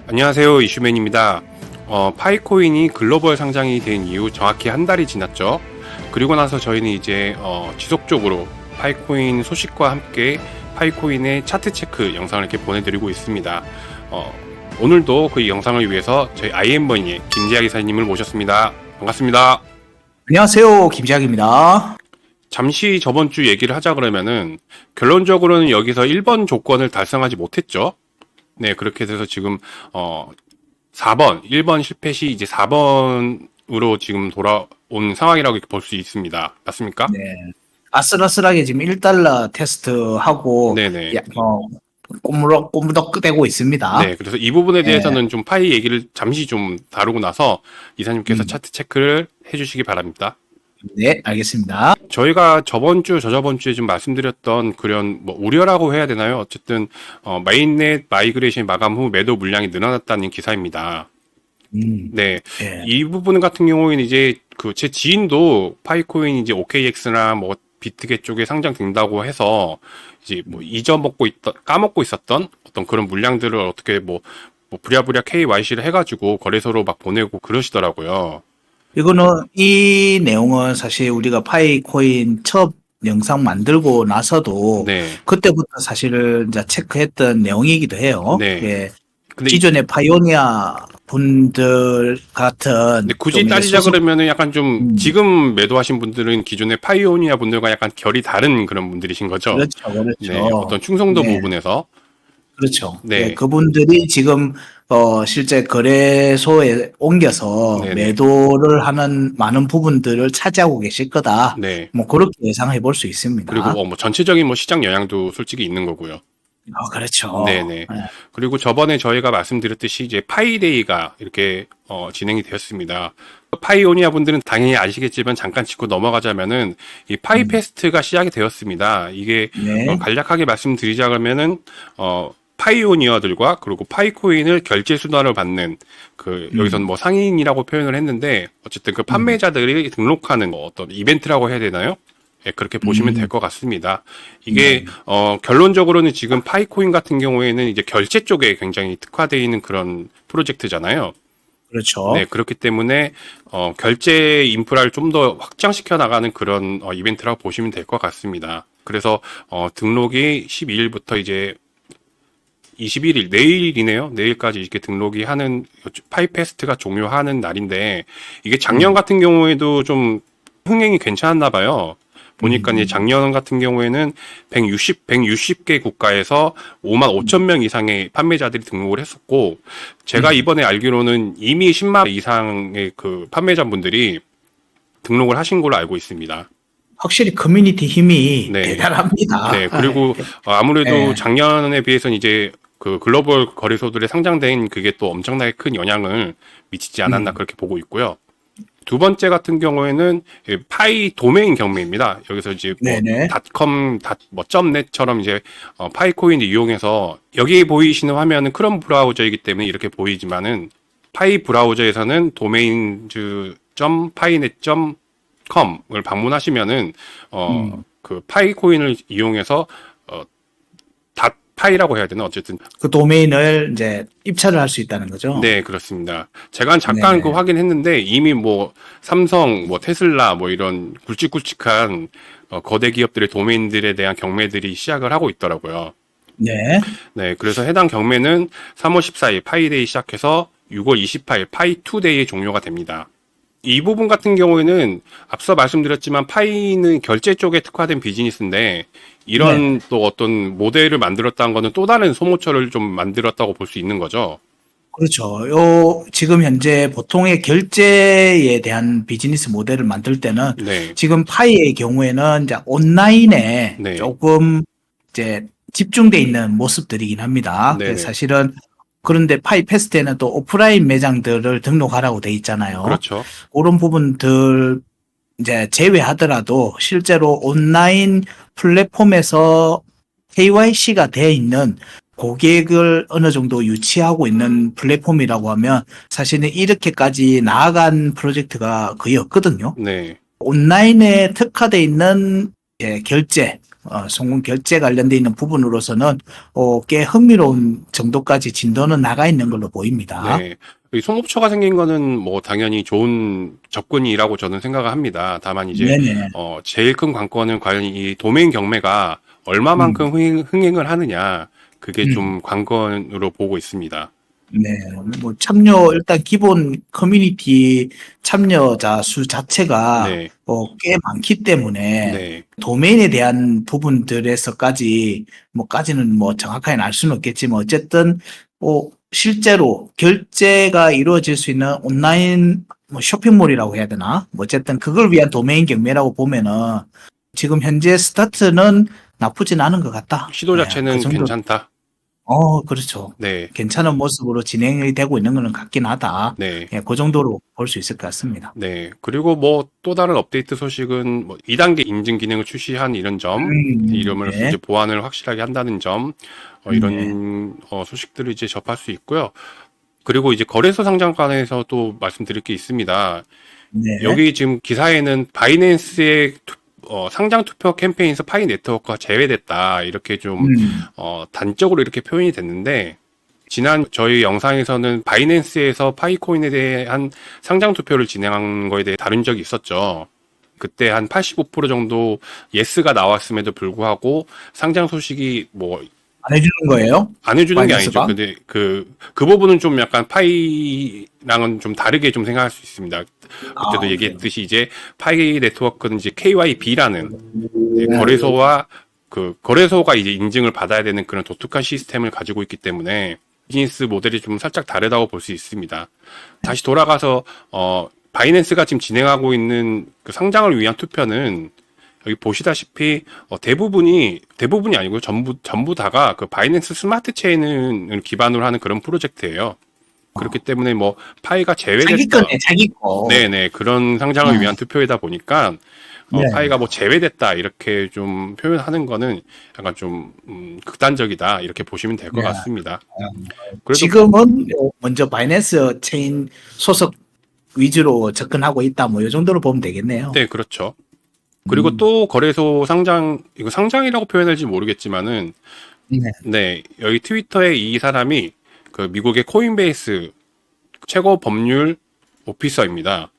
안녕하세요, 이슈맨입니다. 파이코인이 글로벌 상장이 된 이후 정확히 한 달이 지났죠. 그리고 나서 저희는 이제 지속적으로 파이코인 소식과 함께 파이코인의 차트 체크 영상을 이렇게 보내드리고 있습니다. 오늘도 그 영상을 위해서 저희 IM버니의 김재학 이사님을 모셨습니다. 반갑습니다. 안녕하세요, 김지학입니다. 잠시 저번 주 얘기를 하자 그러면은 결론적으로는 여기서 1번 조건을 달성하지 못했죠. 네, 그렇게 돼서 지금 4번, 1번 실패 시 이제 4번으로 지금 돌아온 상황이라고 볼 수 있습니다. 맞습니까? 네. 아슬아슬하게 지금 1달러 테스트하고, 네네. 꼬무덕꼬무덕 있습니다. 네, 그래서 이 부분에 네. 대해서는 좀 파이 얘기를 잠시 좀 다루고 나서 이사님께서 차트 체크를 해주시기 바랍니다. 네, 알겠습니다. 저희가 저번 주, 저저번 주에 좀 말씀드렸던 그런 뭐 우려라고 해야 되나요? 어쨌든 메인넷 마이그레이션 마감 후 매도 물량이 늘어났다는 기사입니다. 네, 네. 이 부분 같은 경우에는 이제 그 제 지인도 파이코인 이제 OKX나 뭐 비트겟 쪽에 상장된다고 해서 이제 뭐 까먹고 있었던 어떤 그런 물량들을 어떻게 뭐 부랴부랴 KYC를 해가지고 거래소로 막 보내고 그러시더라고요. 이 내용은 사실 우리가 파이코인 첫 영상 만들고 나서도 네, 그때부터 사실을 이제 체크했던 내용이기도 해요. 네. 예. 근데 기존의 파이오니아 분들 같은 근데 굳이 좀 이제 따지자 소속- 그러면은 약간 좀 지금 매도하신 분들은 기존의 파이오니아 분들과 약간 결이 다른 그런 분들이신 거죠. 그렇죠, 그렇죠. 네, 어떤 충성도 네. 부분에서. 그렇죠. 네. 네, 그분들이 지금 실제 거래소에 옮겨서 네네. 매도를 하는 많은 부분들을 차지하고 계실 거다. 네. 뭐 그렇게 예상해 볼 수 있습니다. 그리고 뭐 전체적인 뭐 시장 영향도 솔직히 있는 거고요. 그렇죠. 네네. 네. 그리고 저번에 저희가 말씀드렸듯이 이제 파이데이가 이렇게 진행이 되었습니다. 파이오니아 분들은 당연히 아시겠지만 잠깐 짚고 넘어가자면은 이 파이페스트가 시작이 되었습니다. 이게 네. 간략하게 말씀드리자 그러면은 파이오니어들과 그리고 파이코인을 결제 수단으로 받는 여기서는 뭐 상인이라고 표현을 했는데 어쨌든 그 판매자들이 등록하는 어떤 이벤트라고 해야 되나요? 예, 그렇게 보시면 될 것 같습니다. 이게 결론적으로는 지금 파이코인 같은 경우에는 이제 결제 쪽에 굉장히 특화되어 있는 그런 프로젝트잖아요. 그렇죠. 네, 그렇기 때문에 결제 인프라를 좀 더 확장시켜 나가는 그런 이벤트라고 보시면 될 것 같습니다. 그래서 등록이 12일부터 이제 21일, 내일이네요. 내일까지 이렇게 등록이 하는 파이페스트가 종료하는 날인데 이게 작년 같은 경우에도 좀 흥행이 괜찮았나 봐요. 보니까 이제 작년 같은 경우에는 160개 국가에서 5만 5천 명 이상의 판매자들이 등록을 했었고, 제가 이번에 알기로는 이미 10만 이상의 그 판매자분들이 등록을 하신 걸로 알고 있습니다. 확실히 커뮤니티 힘이 네. 대단합니다. 네, 그리고 아무래도 네. 작년에 비해서는 이제 그 글로벌 거래소들에 상장된 그게 또 엄청나게 큰 영향을 미치지 않았나 그렇게 보고 있고요. 두 번째 같은 경우에는 파이 도메인 경매입니다. 여기서 이제 뭐 네네. .com, .net처럼 이제 파이코인을 이용해서 여기 보이시는 화면은 크롬 브라우저이기 때문에 이렇게 보이지만은 파이 브라우저에서는 domains.painet.com을 방문하시면은 그 파이코인을 이용해서 파이라고 해야 되나 어쨌든 그 도메인을 이제 입찰을 할 수 있다는 거죠. 네, 그렇습니다. 제가 잠깐 네. 그 확인했는데 이미 뭐 삼성, 뭐 테슬라, 뭐 이런 굵직굵직한 거대 기업들의 도메인들에 대한 경매들이 시작을 하고 있더라고요. 네. 네, 그래서 해당 경매는 3월 14일 파이데이 시작해서 6월 28일 파이2데이에 종료가 됩니다. 이 부분 같은 경우에는 앞서 말씀드렸지만 파이는 결제 쪽에 특화된 비즈니스인데 이런 또 어떤 모델을 만들었다는 거는 또 다른 소모처를 좀 만들었다고 볼 수 있는 거죠. 그렇죠. 지금 현재 보통의 결제에 대한 비즈니스 모델을 만들 때는 네. 지금 파이의 경우에는 이제 온라인에 네. 조금 이제 집중돼 있는 모습들이긴 합니다. 네네. 사실은 그런데 파이 패스트에는 또 오프라인 매장들을 등록하라고 돼 있잖아요. 그렇죠. 그런 부분들 이제 제외하더라도 실제로 온라인 플랫폼에서 KYC가 되어 있는 고객을 어느 정도 유치하고 있는 플랫폼이라고 하면 사실은 이렇게까지 나아간 프로젝트가 거의 없거든요. 네. 온라인에 특화되어 있는 결제, 송금 결제 관련돼 있는 부분으로서는 꽤 흥미로운 정도까지 진도는 나가 있는 걸로 보입니다. 네. 이 송금처가 생긴 거는 뭐 당연히 좋은 접근이라고 저는 생각을 합니다. 다만 이제 네네. 제일 큰 관건은 과연 이 도메인 경매가 얼마만큼 음, 흥행을 하느냐, 그게 음. 좀 관건으로 보고 있습니다. 네, 뭐 일단 기본 커뮤니티 참여자 수 자체가 네, 꽤 많기 때문에 네, 도메인에 대한 부분들에서까지 뭐까지는 뭐 정확하게 알 수는 없겠지만 어쨌든 실제로 결제가 이루어질 수 있는 온라인 뭐 쇼핑몰이라고 해야 되나? 뭐 어쨌든 그걸 위한 도메인 경매라고 보면은 지금 현재 스타트는 나쁘진 않은 것 같다. 시도 네, 그 자체는 정도. 괜찮다. 그렇죠. 네, 괜찮은 모습으로 진행이 되고 있는 거는 같긴 하다. 네. 예, 그 정도로 볼 수 있을 것 같습니다. 네. 그리고 뭐 또 다른 업데이트 소식은 뭐 2단계 인증 기능을 출시한 이런 점, 이름으로써 네, 이제 보안을 확실하게 한다는 점, 네, 이런 소식들을 이제 접할 수 있고요. 그리고 이제 거래소 상장관에서 또 말씀드릴 게 있습니다. 네, 여기 지금 기사에는 바이낸스의 상장 투표 캠페인에서 파이 네트워크가 제외됐다, 이렇게 좀 음, 단적으로 이렇게 표현이 됐는데, 지난 저희 영상에서는 바이낸스에서 파이코인에 대한 상장 투표를 진행한 거에 대해 다룬 적이 있었죠. 그때 한 85% 정도 예스가 나왔음에도 불구하고 상장 소식이 뭐 안 해주는 거예요? 안 해주는 게 아니죠. 바이낸스가? 근데 그 부분은 좀 약간 파이랑은 좀 다르게 좀 생각할 수 있습니다. 그때도 네. 얘기했듯이 이제 파이 네트워크는 이제 KYB라는 네. 거래소와 그 거래소가 이제 인증을 받아야 되는 그런 독특한 시스템을 가지고 있기 때문에 비즈니스 모델이 좀 살짝 다르다고 볼 수 있습니다. 다시 돌아가서 바이낸스가 지금 진행하고 있는 그 상장을 위한 투표는 여기 보시다시피 대부분이 아니고 전부 다가 그 바이낸스 스마트 체인을 기반으로 하는 그런 프로젝트예요. 그렇기 때문에 뭐 파이가 자기 제외됐다. 거네, 자기 거. 네네, 그런 상장을 위한 투표이다 보니까 네. 파이가 뭐 제외됐다 이렇게 좀 표현하는 거는 약간 좀 극단적이다 이렇게 보시면 될 것 네. 같습니다. 그래도 지금은 먼저 바이낸스 체인 소속 위주로 접근하고 있다. 뭐 이 정도로 보면 되겠네요. 네, 그렇죠. 그리고 음, 또 거래소 상장, 이거 상장이라고 표현할지 모르겠지만은 네. 네, 여기 트위터에 이 사람이 그 미국의 코인베이스 최고 법률 오피서입니다.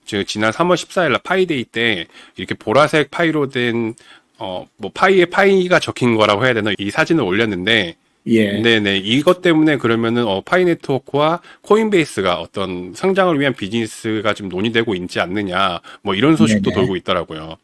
지금 지난 3월 14일 날 파이데이 때 이렇게 보라색 파이로 된 뭐 파이에 파이가 적힌 거라고 해야 되나, 이 사진을 올렸는데, 예. 네네, 이것 때문에 그러면은 파이 네트워크와 코인베이스가 어떤 상장을 위한 비즈니스가 좀 논의되고 있지 않느냐, 뭐 이런 소식도 네네. 돌고 있더라고요.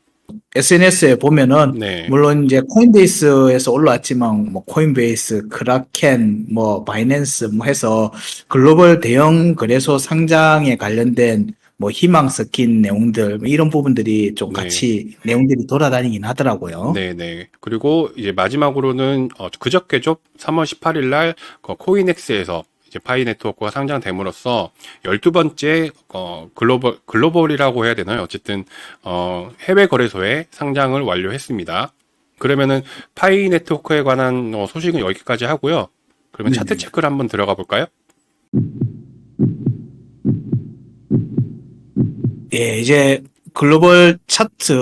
SNS에 보면은 네, 물론 이제 코인베이스에서 올라왔지만 뭐 코인베이스, 크라켄, 뭐 바이낸스 뭐 해서 글로벌 대형 거래소 상장에 관련된 뭐 희망 섞인 내용들 뭐 이런 부분들이 좀 네. 같이 내용들이 돌아다니긴 하더라고요. 네네. 그리고 이제 마지막으로는 그저께죠. 3월 18일 날 코인엑스에서 이제 파이 네트워크가 상장됨으로써 12번째 글로벌이라고 해야 되나요? 어쨌든 해외 거래소에 상장을 완료했습니다. 그러면은 파이 네트워크에 관한 소식은 여기까지 하고요. 그러면 차트 네네. 체크를 한번 들어가 볼까요? 예, 이제 글로벌 차트에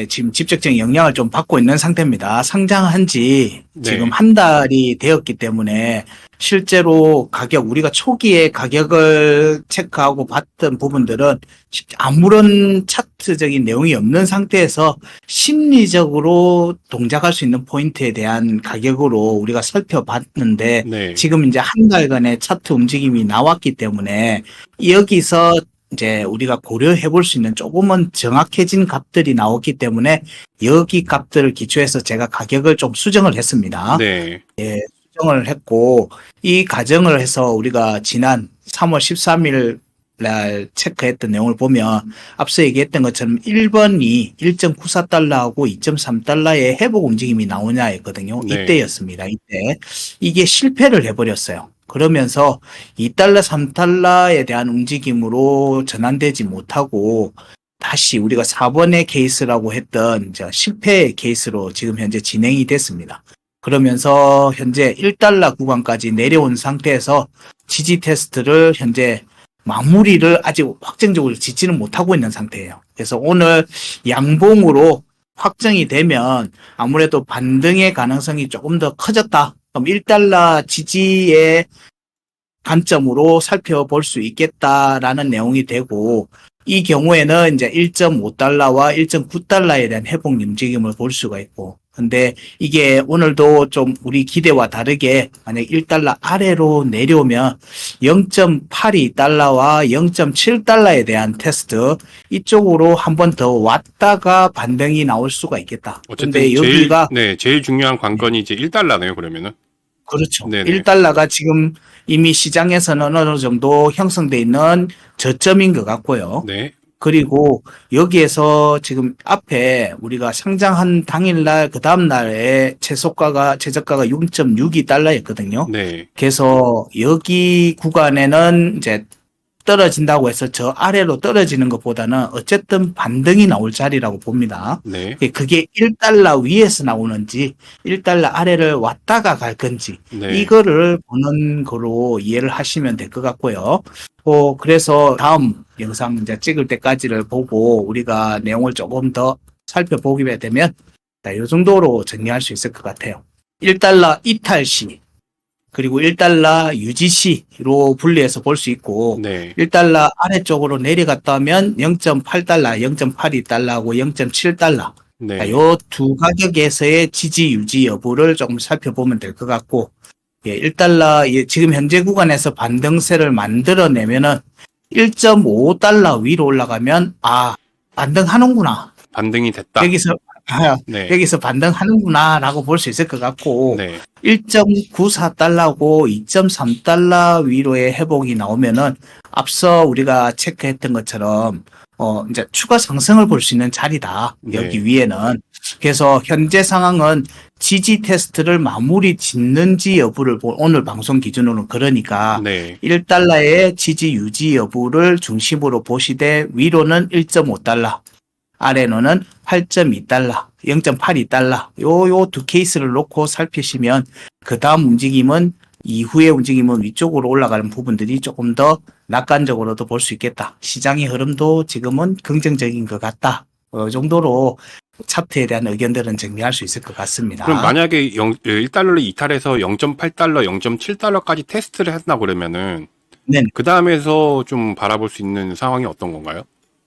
지금 직접적인 영향을 좀 받고 있는 상태입니다. 상장한 지 지금 네. 한 달이 되었기 때문에 실제로 우리가 초기에 가격을 체크하고 봤던 부분들은 아무런 차트적인 내용이 없는 상태에서 심리적으로 동작할 수 있는 포인트에 대한 가격으로 우리가 살펴봤는데 네. 지금 이제 한 달간의 차트 움직임이 나왔기 때문에 여기서 이제 우리가 고려해 볼 수 있는 조금은 정확해진 값들이 나왔기 때문에 여기 값들을 기초해서 제가 가격을 좀 수정을 했습니다. 네. 수정을 했고 이 가정을 해서 우리가 지난 3월 13일 날 체크했던 내용을 보면 앞서 얘기했던 것처럼 1번이 1.94달러하고 2.3달러의 회복 움직임이 나오냐 했거든요. 네. 이때였습니다. 이때. 이게 실패를 해버렸어요. 그러면서 2달러, 3달러에 대한 움직임으로 전환되지 못하고 다시 우리가 4번의 케이스라고 했던 실패의 케이스로 지금 현재 진행이 됐습니다. 그러면서 현재 1달러 구간까지 내려온 상태에서 지지 테스트를 현재 마무리를 아직 확정적으로 짓지는 못하고 있는 상태예요. 그래서 오늘 양봉으로 확정이 되면 아무래도 반등의 가능성이 조금 더 커졌다. 그럼 1달러 지지의 관점으로 살펴볼 수 있겠다라는 내용이 되고, 이 경우에는 이제 1.5달러와 1.9달러에 대한 회복 움직임을 볼 수가 있고, 근데 이게 오늘도 좀 우리 기대와 다르게 만약 1달러 아래로 내려오면 0.82달러와 0.7달러에 대한 테스트, 이쪽으로 한 번 더 왔다가 반등이 나올 수가 있겠다. 어쨌든 근데 제일 여기가 네, 제일 중요한 관건이 이제 1달러네요, 그러면은. 그렇죠. 네네. 1달러가 지금 이미 시장에서는 어느 정도 형성돼 있는 저점인 것 같고요. 네. 그리고 여기에서 지금 앞에 우리가 상장한 당일날 그 다음날에 최저가가 6.62달러였거든요. 네. 그래서 여기 구간에는 이제 떨어진다고 해서 저 아래로 떨어지는 것보다는 어쨌든 반등이 나올 자리라고 봅니다. 네. 그게 1달러 위에서 나오는지 1달러 아래를 왔다가 갈 건지 네. 이거를 보는 거로 이해를 하시면 될 것 같고요. 그래서 다음 영상 이제 찍을 때까지를 보고 우리가 내용을 조금 더 살펴보게 되면 이 정도로 정리할 수 있을 것 같아요. 1달러 이탈 시 그리고 1달러 유지시로 분리해서 볼 수 있고, 네. 1달러 아래쪽으로 내려갔다면 0.8달러, 0.82달러하고 0.7달러. 네. 요 두 가격에서의 지지 유지 여부를 조금 살펴보면 될 것 같고, 1달러, 지금 현재 구간에서 반등세를 만들어내면은 1.5달러 위로 올라가면, 반등하는구나. 반등이 됐다. 네. 여기서 반등하는구나라고 볼 수 있을 것 같고, 네. 1.94달러고 2.3달러 위로의 회복이 나오면은 앞서 우리가 체크했던 것처럼 이제 추가 상승을 볼 수 있는 자리다. 네. 여기 위에는. 그래서 현재 상황은 지지 테스트를 마무리 짓는지 여부를 오늘 방송 기준으로는 그러니까 네. 1달러의 지지 유지 여부를 중심으로 보시되 위로는 1.5달러. 아래로는 8.2달러, 0.82달러, 요 두 케이스를 놓고 살피시면 그 다음 움직임은 이후의 움직임은 위쪽으로 올라가는 부분들이 조금 더 낙관적으로도 볼 수 있겠다. 시장의 흐름도 지금은 긍정적인 것 같다. 이 정도로 차트에 대한 의견들은 정리할 수 있을 것 같습니다. 그럼 만약에 1달러를 이탈해서 0.8달러, 0.7달러까지 테스트를 했나 그러면은 네. 그 다음에서 좀 바라볼 수 있는 상황이 어떤 건가요?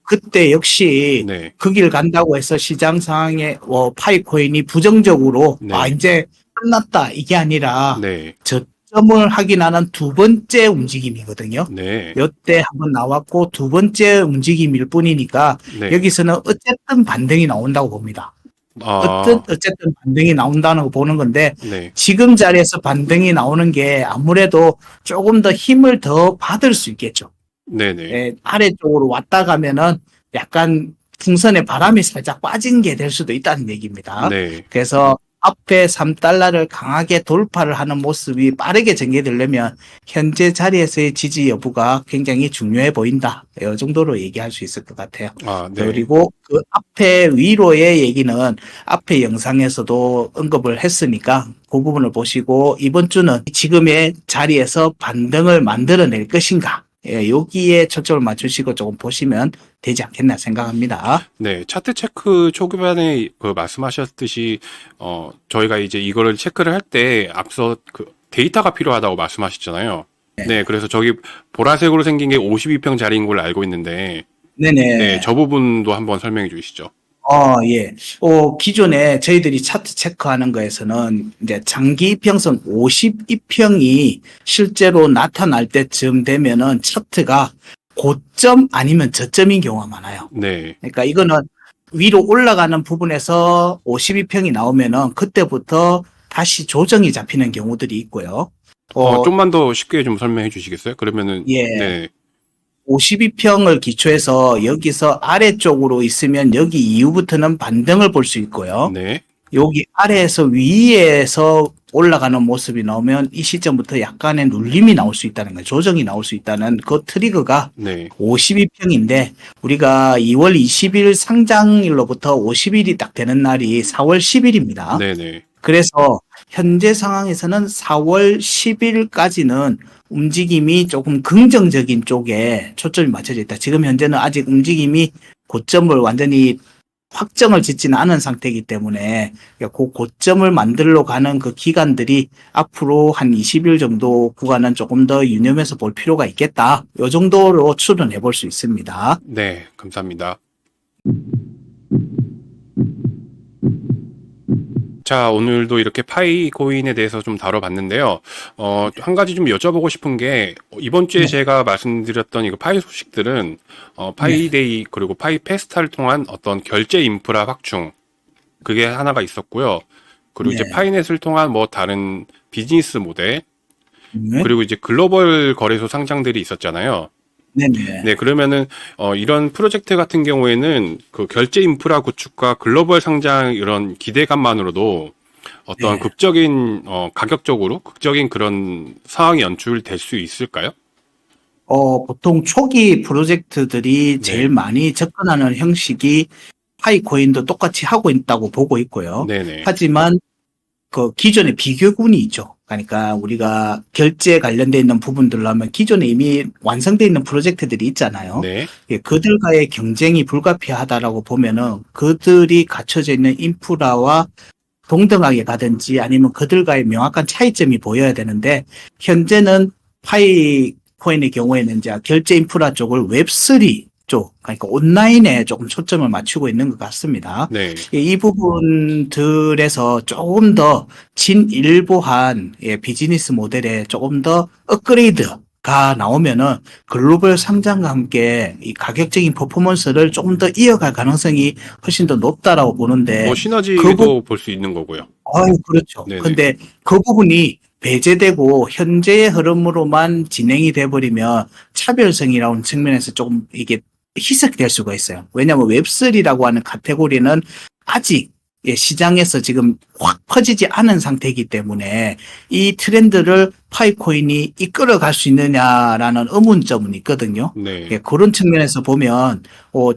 그때 역시 네. 그 길 간다고 해서 시장 상황에 파이코인이 부정적으로 네. 이제 끝났다 이게 아니라 네. 저점을 확인하는 두 번째 움직임이거든요. 네. 이때 한번 나왔고 두 번째 움직임일 뿐이니까 네. 여기서는 어쨌든 반등이 나온다고 봅니다. 어쨌든 반등이 나온다는 거 보는 건데 네. 지금 자리에서 반등이 나오는 게 아무래도 조금 더 힘을 더 받을 수 있겠죠. 네네. 아래쪽으로 왔다 가면은 약간 풍선에 바람이 살짝 빠진 게 될 수도 있다는 얘기입니다. 네. 그래서 앞에 3달러를 강하게 돌파를 하는 모습이 빠르게 전개되려면 현재 자리에서의 지지 여부가 굉장히 중요해 보인다. 이 정도로 얘기할 수 있을 것 같아요. 네. 그리고 그 앞에 위로의 얘기는 앞에 영상에서도 언급을 했으니까 그 부분을 보시고 이번 주는 지금의 자리에서 반등을 만들어낼 것인가. 여기에 초점을 맞추시고 조금 보시면 되지 않겠나 생각합니다. 네, 차트 체크 초기반에 그 말씀하셨듯이 저희가 이제 이거를 체크를 할 때 앞서 그 데이터가 필요하다고 말씀하셨잖아요. 네, 그래서 저기 보라색으로 생긴 게 52평 자리인 걸로 알고 있는데, 네네. 네, 저 부분도 한번 설명해 주시죠. 예. 기존에 저희들이 차트 체크하는 거에서는 이제 장기 이평선 52평이 실제로 나타날 때쯤 되면은 차트가 고점 아니면 저점인 경우가 많아요. 네. 그러니까 이거는 위로 올라가는 부분에서 52평이 나오면은 그때부터 다시 조정이 잡히는 경우들이 있고요. 좀만 더 쉽게 좀 설명해 주시겠어요? 그러면은, 예. 네. 52평을 기초해서 여기서 아래쪽으로 있으면 여기 이후부터는 반등을 볼 수 있고요. 네. 여기 아래에서 위에서 올라가는 모습이 나오면 이 시점부터 약간의 눌림이 나올 수 있다는 거예요. 조정이 나올 수 있다는 그 트리거가 네. 52평인데 우리가 2월 20일 상장일로부터 50일이 딱 되는 날이 4월 10일입니다. 네네. 그래서 현재 상황에서는 4월 10일까지는 움직임이 조금 긍정적인 쪽에 초점이 맞춰져 있다. 지금 현재는 아직 움직임이 고점을 완전히 확정을 짓지는 않은 상태이기 때문에 그 고점을 만들러 가는 그 기간들이 앞으로 한 20일 정도 구간은 조금 더 유념해서 볼 필요가 있겠다. 이 정도로 추론해 볼 수 있습니다. 네, 감사합니다. 자, 오늘도 이렇게 파이코인에 대해서 좀 다뤄봤는데요. 한 가지 좀 여쭤보고 싶은 게, 이번 주에 네. 제가 말씀드렸던 이거 파이 소식들은, 파이데이 그리고 파이 페스타를 통한 어떤 결제 인프라 확충, 그게 하나가 있었고요. 그리고 이제 네. 파이넷을 통한 뭐 다른 비즈니스 모델, 네. 그리고 이제 글로벌 거래소 상장들이 있었잖아요. 네네. 네, 그러면은 이런 프로젝트 같은 경우에는 그 결제 인프라 구축과 글로벌 상장 이런 기대감만으로도 어떤 네. 극적인 가격적으로 극적인 그런 상황이 연출될 수 있을까요? 보통 초기 프로젝트들이 네. 제일 많이 접근하는 형식이 파이코인도 똑같이 하고 있다고 보고 있고요. 네네. 하지만 그 기존의 비교군이 있죠. 그러니까 우리가 결제 관련돼 있는 부분들로 하면 기존에 이미 완성돼 있는 프로젝트들이 있잖아요. 네. 예, 그들과의 경쟁이 불가피하다라고 보면은 그들이 갖춰져 있는 인프라와 동등하게 가든지 아니면 그들과의 명확한 차이점이 보여야 되는데 현재는 파이코인의 경우에는 이제 결제 인프라 쪽을 웹3 쪽, 그러니까 온라인에 조금 초점을 맞추고 있는 것 같습니다. 네. 이 부분들에서 조금 더 진일보한 비즈니스 모델에 조금 더 업그레이드가 나오면은 글로벌 상장과 함께 이 가격적인 퍼포먼스를 조금 더 이어갈 가능성이 훨씬 더 높다라고 보는데 뭐 시너지도 볼 수 있는 거고요. 그렇죠. 네네. 근데 그 부분이 배제되고 현재의 흐름으로만 진행이 돼버리면 차별성이라는 측면에서 조금 이게 희석될 수가 있어요. 왜냐하면 웹3라고 하는 카테고리는 아직 시장에서 지금 확 퍼지지 않은 상태이기 때문에 이 트렌드를 파이코인이 이끌어갈 수 있느냐라는 의문점은 있거든요. 네. 그런 측면에서 보면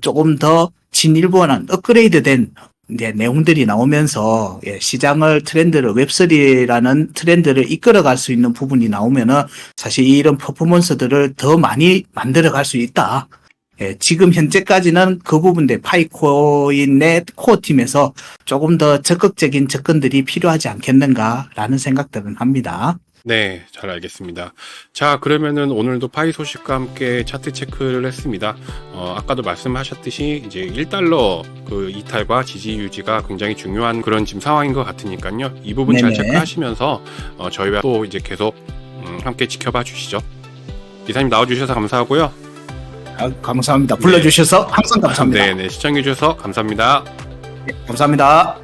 조금 더 진일보한 업그레이드된 내용들이 나오면서 시장을 트렌드를 웹3라는 트렌드를 이끌어갈 수 있는 부분이 나오면은 사실 이런 퍼포먼스들을 더 많이 만들어갈 수 있다. 지금 현재까지는 그 부분들 파이코인의 코어 팀에서 조금 더 적극적인 접근들이 필요하지 않겠는가라는 생각들은 합니다. 네, 잘 알겠습니다. 자, 그러면은 오늘도 파이 소식과 함께 차트 체크를 했습니다. 아까도 말씀하셨듯이 이제 1달러 그 이탈과 지지 유지가 굉장히 중요한 그런 지금 상황인 것 같으니까요. 이 부분 잘 네네. 체크하시면서 저희와 또 이제 계속 함께 지켜봐 주시죠. 이사님 나와주셔서 감사하고요. 감사합니다. 불러주셔서 항상 감사합니다. 네, 시청해 주셔서 감사합니다. 감사합니다.